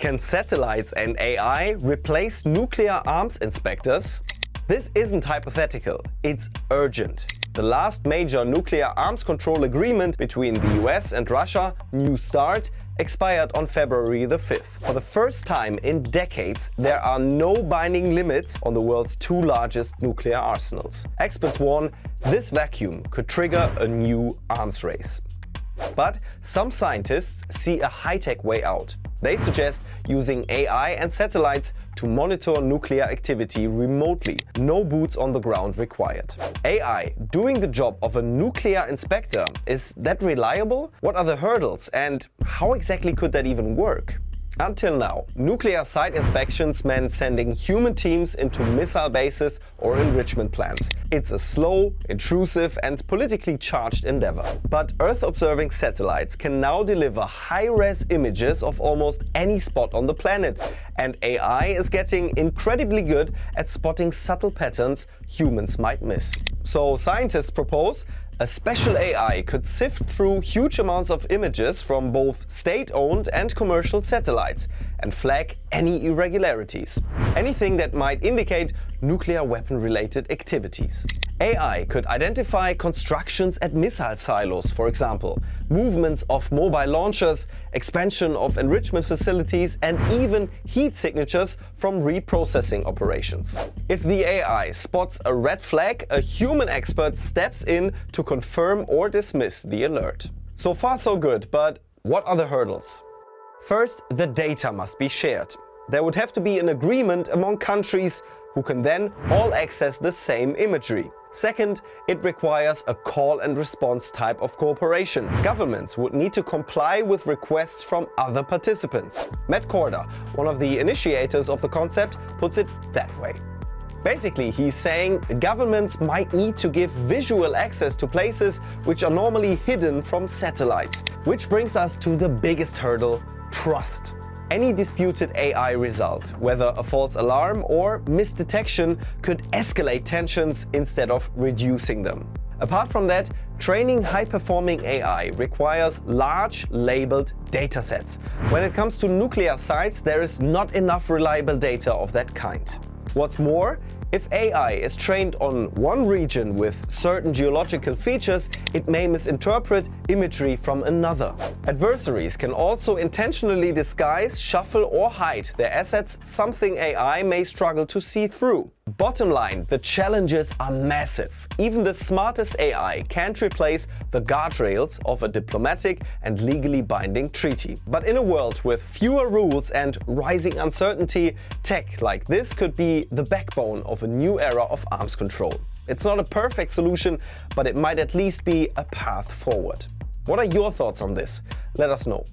Can satellites and AI replace nuclear arms inspectors? This isn't hypothetical, it's urgent. The last major nuclear arms control agreement between the US and Russia, New START, expired on February the 5th. For the first time in decades, there are no binding limits on the world's two largest nuclear arsenals. Experts warn this vacuum could trigger a new arms race. But some scientists see a high-tech way out. They suggest using AI and satellites to monitor nuclear activity remotely. No boots on the ground required. AI doing the job of a nuclear inspector, is that reliable? What are the hurdles and how exactly could that even work? Until now, nuclear site inspections meant sending human teams into missile bases or enrichment plants. It's a slow, intrusive and politically charged endeavor. But Earth-observing satellites can now deliver high-res images of almost any spot on the planet. And AI is getting incredibly good at spotting subtle patterns humans might miss. So scientists propose a special AI could sift through huge amounts of images from both state-owned and commercial satellites and flag any irregularities. Anything that might indicate nuclear weapon-related activities. AI could identify constructions at missile silos, for example, movements of mobile launchers, expansion of enrichment facilities, and even heat signatures from reprocessing operations. If the AI spots a red flag, a human expert steps in to confirm or dismiss the alert. So far so good, but what are the hurdles? First, the data must be shared. There would have to be an agreement among countries who can then all access the same imagery. Second, it requires a call and response type of cooperation. Governments would need to comply with requests from other participants. Matt Corder, one of the initiators of the concept, puts it that way. Basically, he's saying governments might need to give visual access to places which are normally hidden from satellites. Which brings us to the biggest hurdle: trust. Any disputed AI result, whether a false alarm or misdetection, could escalate tensions instead of reducing them. Apart from that, training high-performing AI requires large, labeled datasets. When it comes to nuclear sites, there is not enough reliable data of that kind. What's more, if AI is trained on one region with certain geological features, it may misinterpret imagery from another. Adversaries can also intentionally disguise, shuffle or hide their assets, something AI may struggle to see through. Bottom line, the challenges are massive. Even the smartest AI can't replace the guardrails of a diplomatic and legally binding treaty. But in a world with fewer rules and rising uncertainty, tech like this could be the backbone of a new era of arms control. It's not a perfect solution, but it might at least be a path forward. What are your thoughts on this? Let us know.